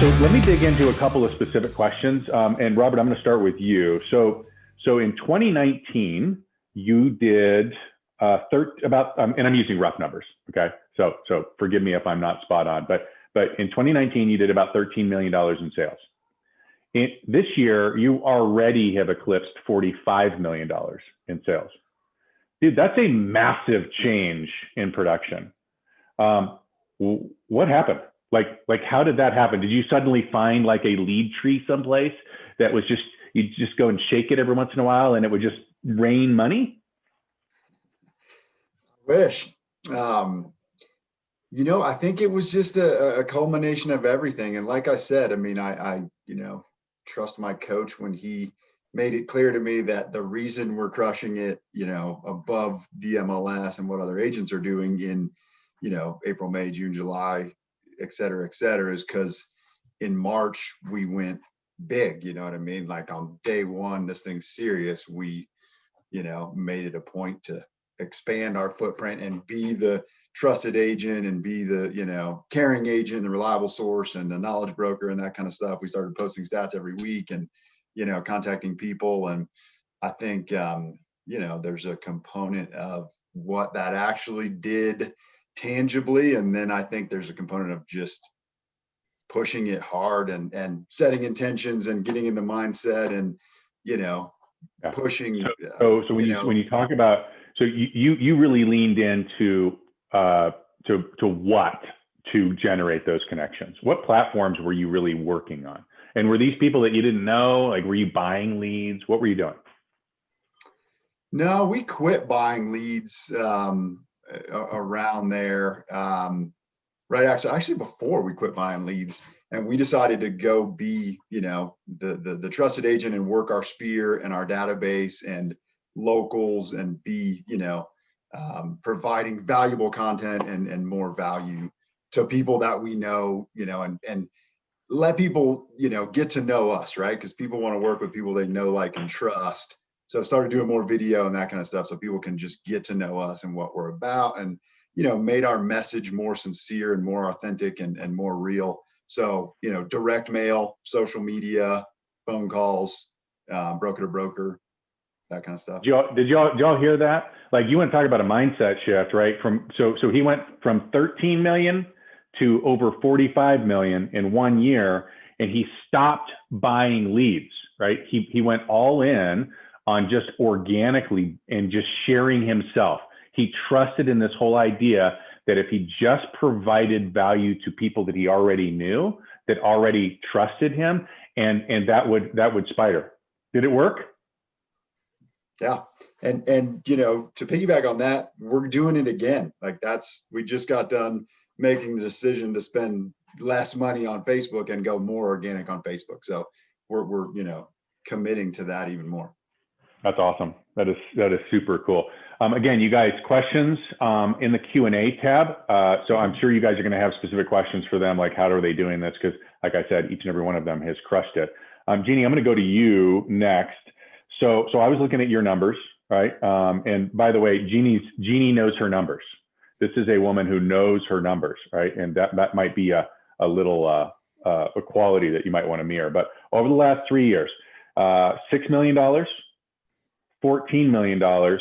So let me dig into a couple of specific questions. And Robert, I'm going to start with you. So in 2019, you did and I'm using rough numbers. Okay. So forgive me if I'm not spot on, but in 2019, you did about $13 million in sales. This year, you already have eclipsed $45 million in sales. Dude, that's a massive change in production. What happened? Like, how did that happen? Did you suddenly find like a lead tree someplace that was just, you just go and shake it every once in a while and it would just rain money? Wish. I think it was just a culmination of everything. And like I said, I mean, I trust my coach when he made it clear to me that the reason we're crushing it, above the MLS and what other agents are doing in, April, May, June, July, et cetera, is because in March we went big, you know what I mean? Like on day one, this thing's serious. We, made it a point to expand our footprint and be the trusted agent and be the, caring agent, the reliable source and the knowledge broker and that kind of stuff. We started posting stats every week and, contacting people. And I think, there's a component of what that actually did tangibly. And then I think there's a component of just pushing it hard and setting intentions and getting in the mindset and, pushing. So when you talk about, so you really leaned into what to generate those connections? What platforms were you really working on? And were these people that you didn't know? Like, were you buying leads? What were you doing? No, we quit buying leads around there. Right. Actually, before we quit buying leads, and we decided to go be, the trusted agent and work our sphere and our database and locals and be, providing valuable content and more value to people that we know, and let people, get to know us, right? Because people want to work with people they know, like, and trust. So started doing more video and that kind of stuff so people can just get to know us and what we're about, and made our message more sincere and more authentic and more real. So, direct mail, social media, phone calls, broker to broker, that kind of stuff. Did y'all hear that? Like, you want to talk about a mindset shift, right? So he went from 13 million to over 45 million in 1 year, and he stopped buying leads, right? He went all in on just organically and just sharing himself. He trusted in this whole idea that if he just provided value to people that he already knew, that already trusted him, and that would spider. Did it work? Yeah. And to piggyback on that, we're doing it again. Like, we just got done making the decision to spend less money on Facebook and go more organic on Facebook. So we're committing to that even more. That's awesome. That is super cool. Again, you guys, questions in the Q&A tab. So I'm sure you guys are going to have specific questions for them, like how are they doing this? Because like I said, each and every one of them has crushed it. Jeannie, I'm going to go to you next. So I was looking at your numbers, right? And by the way, Jeannie knows her numbers. This is a woman who knows her numbers, right? And that might be a little a quality that you might want to mirror. But over the last 3 years, $6 million, $14 million,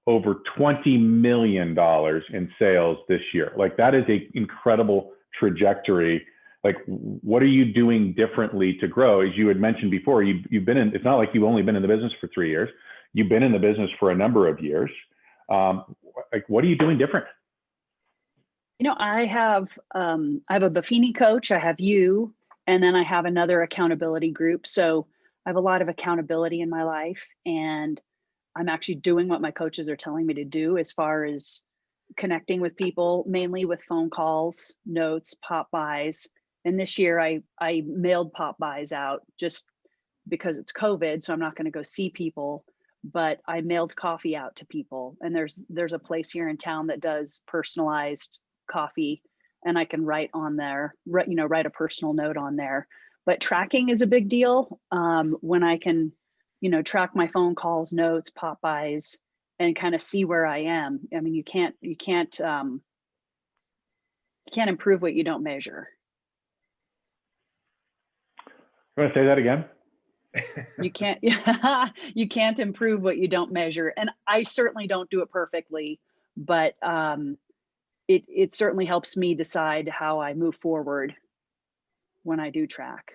over $20 million in sales this year. Like, that is an incredible trajectory. Like, what are you doing differently to grow? As you had mentioned before, you've been in, it's not like you've only been in the business for 3 years. You've been in the business for a number of years. Like, what are you doing different? I have a Buffini coach, I have you, and then I have another accountability group. So I have a lot of accountability in my life, and I'm actually doing what my coaches are telling me to do as far as connecting with people, mainly with phone calls, notes, pop buys. And this year I mailed pop buys out just because it's COVID. So I'm not going to go see people, but I mailed coffee out to people. And there's a place here in town that does personalized coffee, and I can write on there, write a personal note on there. But tracking is a big deal. When I can, track my phone calls, notes, pop buys, and kind of see where I am. I mean, you can't improve what you don't measure. You want to say that again? You can't, you can't improve what you don't measure. And I certainly don't do it perfectly, but it certainly helps me decide how I move forward when I do track.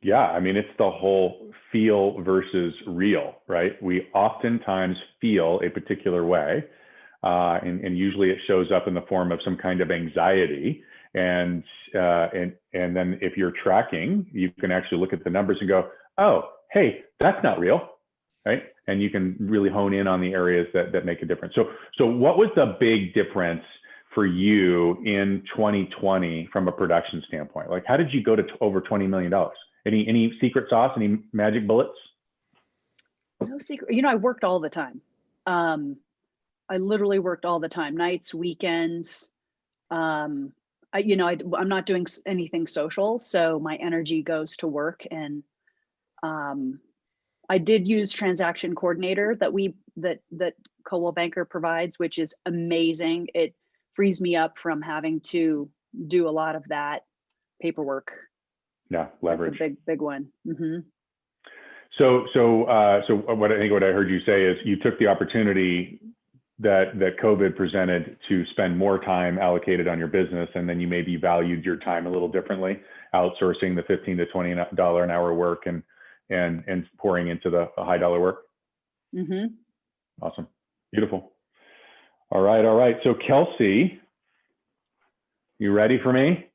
Yeah, I mean, it's the whole feel versus real, right? We oftentimes feel a particular way, and usually it shows up in the form of some kind of anxiety. And then if you're tracking, you can actually look at the numbers and go, oh, hey, that's not real, right? And you can really hone in on the areas that make a difference. So what was the big difference for you in 2020 from a production standpoint? Like, how did you go to over $20 million? Any secret sauce, any magic bullets? No secret. You know, I worked all the time. I literally worked all the time, nights, weekends. I'm not doing anything social, so my energy goes to work. And I did use transaction coordinator that Coldwell Banker provides, which is amazing. It frees me up from having to do a lot of that paperwork. Yeah, leverage. That's a big one. Mm-hmm. So what I heard you say is you took the opportunity that COVID presented to spend more time allocated on your business, and then you maybe valued your time a little differently, outsourcing the $15 to $20 an hour work and pouring into the high dollar work. Mm-hmm. Awesome, beautiful. All right. So Kelsey, you ready for me?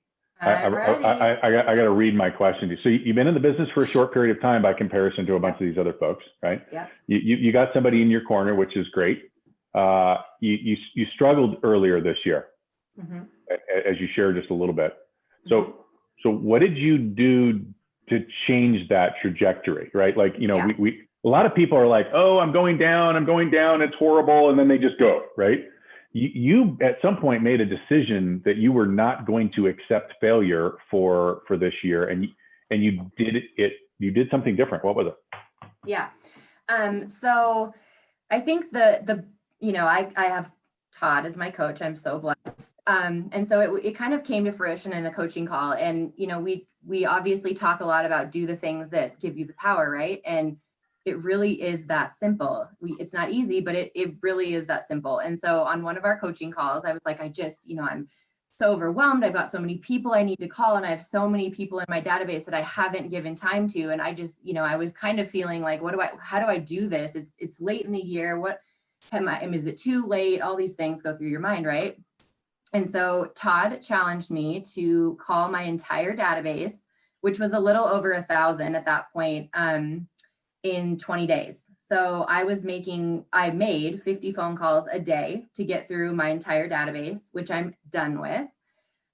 I'm ready. I got to read my question to you. So you've been in the business for a short period of time by comparison to a bunch of these other folks, right? Yeah. You got somebody in your corner, which is great. You struggled earlier this year, as you shared just a little bit. So what did you do to change that trajectory, right? Like, we a lot of people are like, oh, I'm going down, it's horrible, and then they just go, right? You at some point made a decision that you were not going to accept failure for this year, and you did something different. What was it? Yeah. So I think I have Todd as my coach. I'm so blessed. And so it kind of came to fruition in a coaching call. And, we obviously talk a lot about do the things that give you the power, right? And it really is that simple. It's not easy, but it really is that simple. And so on one of our coaching calls, I was like, I'm so overwhelmed. I've got so many people I need to call, and I have so many people in my database that I haven't given time to. And I just, I was kind of feeling like, how do I do this? It's late in the year. Is it too late? All these things go through your mind, right? And so Todd challenged me to call my entire database, which was a little over 1,000 at that point, in 20 days. So I made 50 phone calls a day to get through my entire database, which I'm done with.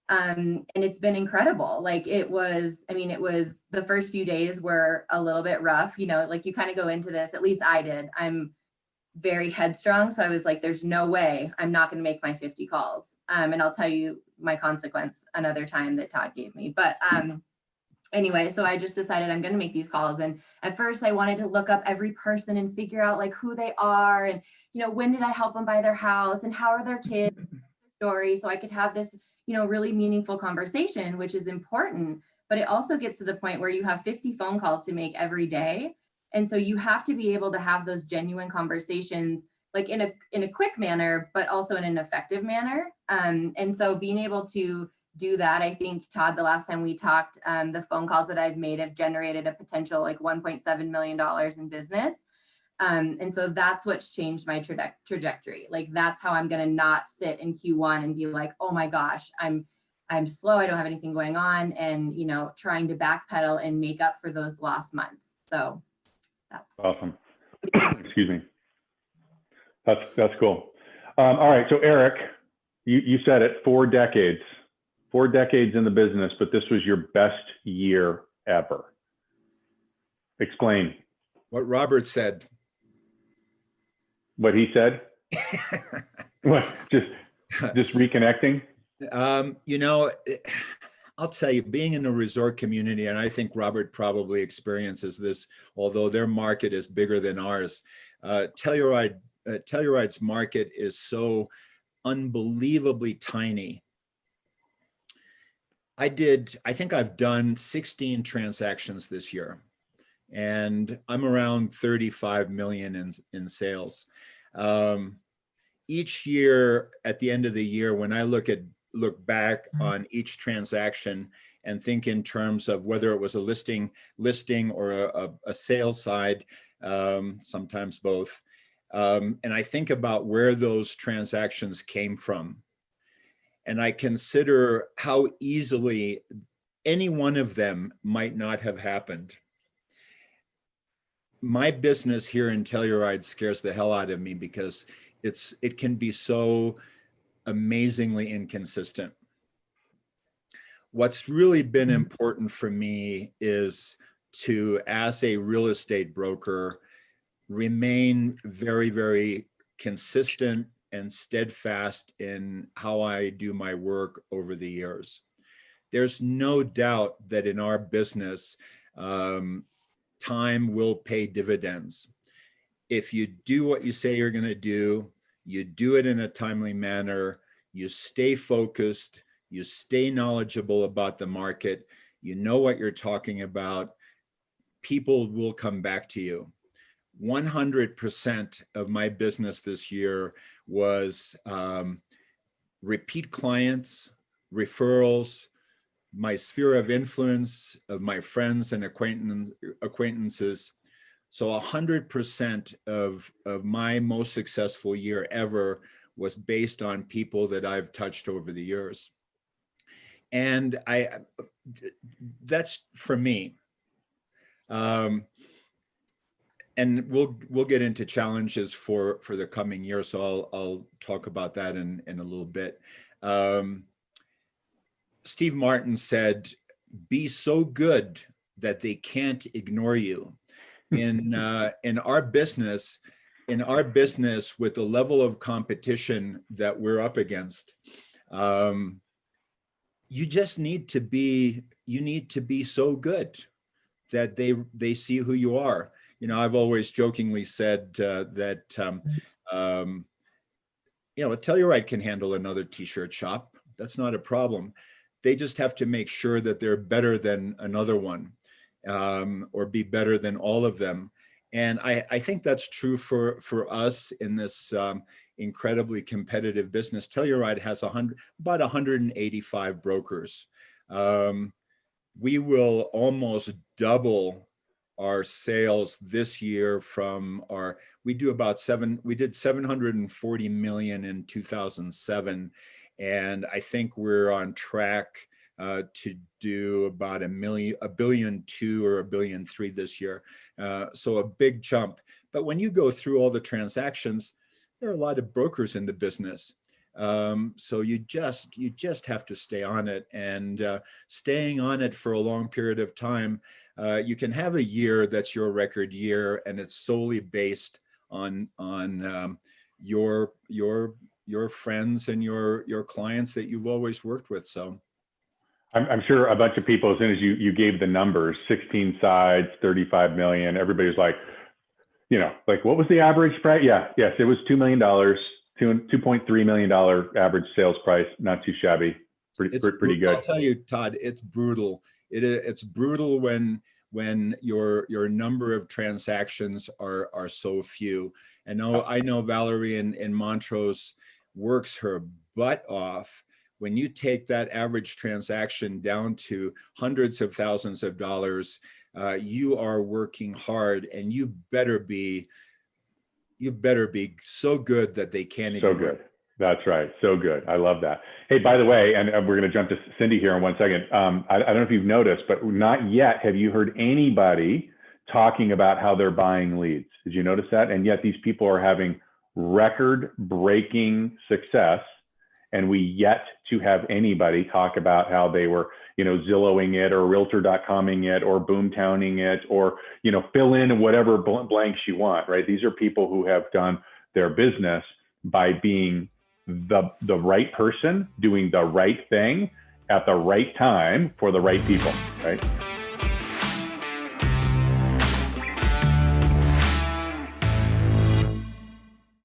And it's been incredible. Like it was the first few days were a little bit rough, like you kind of go into this, at least I did. I'm very headstrong. So I was like, there's no way I'm not going to make my 50 calls. And I'll tell you my consequence another time that Todd gave me. But anyway, so I just decided I'm going to make these calls. And at first I wanted to look up every person and figure out like who they are. And, when did I help them buy their house and how are their kids story? So I could have this, really meaningful conversation, which is important, but it also gets to the point where you have 50 phone calls to make every day. And so you have to be able to have those genuine conversations, like in a quick manner, but also in an effective manner. And so being able to do that, I think, Todd, the last time we talked, the phone calls that I've made have generated a potential like $1.7 million in business. And so that's what's changed my trajectory. Like that's how I'm going to not sit in Q1 and be like, oh my gosh, I'm slow. I don't have anything going on, and, trying to backpedal and make up for those lost months. So that's awesome. Excuse me. That's cool. All right. So Eric, you said it, 4 decades in the business, but this was your best year ever. Explain. What Robert said. What he said? What? Just reconnecting? I'll tell you, being in the resort community, and I think Robert probably experiences this, although their market is bigger than ours. Telluride's market is so unbelievably tiny. I think I've done 16 transactions this year, and I'm around 35 million in sales. Each year, at the end of the year, when I look back on each transaction and think in terms of whether it was a listing or a sales side, sometimes both, and I think about where those transactions came from, and I consider how easily any one of them might not have happened. My business here in Telluride scares the hell out of me because it can be so amazingly inconsistent. What's really been important for me is to, as a real estate broker, remain very, very consistent and steadfast in how I do my work over the years. There's no doubt that in our business, time will pay dividends. If you do what you say you're going to do, you do it in a timely manner, you stay focused, you stay knowledgeable about the market, you know what you're talking about, people will come back to you. 100% of my business this year was repeat clients, referrals, my sphere of influence of my friends and acquaintances. So 100% of my most successful year ever was based on people that I've touched over the years. And that's for me. And we'll get into challenges for the coming year. So I'll talk about that in a little bit. Steve Martin said, "Be so good that they can't ignore you." In our business, with the level of competition that we're up against, you just need to be so good that they see who you are. You know, I've always jokingly said that Telluride can handle another t-shirt shop. That's not a problem. They just have to make sure that they're better than another one, or be better than all of them. And I think that's true for us in this incredibly competitive business. Telluride has about 185 brokers. We will almost double our sales this year we did 740 million in 2007. And I think we're on track to do about $1.2 billion or $1.3 billion this year. So a big jump. But when you go through all the transactions, there are a lot of brokers in the business. So you just have to stay on it, and staying on it for a long period of time. You can have a year that's your record year, and it's solely based on your friends and your clients that you've always worked with. So I'm sure a bunch of people, as soon as you gave the numbers, 16 sides, 35 million, everybody was like, what was the average price? Yes, it was $2 million, $2.3 million average sales price. Not too shabby. Pretty good. I'll tell you, Todd, it's brutal. It's brutal when your number of transactions are so few. And I know Valerie in Montrose works her butt off. When you take that average transaction down to hundreds of thousands of dollars, you are working hard, and you better be so good that they can't ignore. So good. That's right. So good. I love that. Hey, by the way, and we're going to jump to Cindy here in 1 second. I don't know if you've noticed, but not yet have you heard anybody talking about how they're buying leads. Did you notice that? And yet these people are having record-breaking success, and we yet to have anybody talk about how they were, Zillowing it or Realtor.coming it or Boomtowning it, or, fill in whatever blanks you want, right? These are people who have done their business by being the right person, doing the right thing at the right time for the right people, right?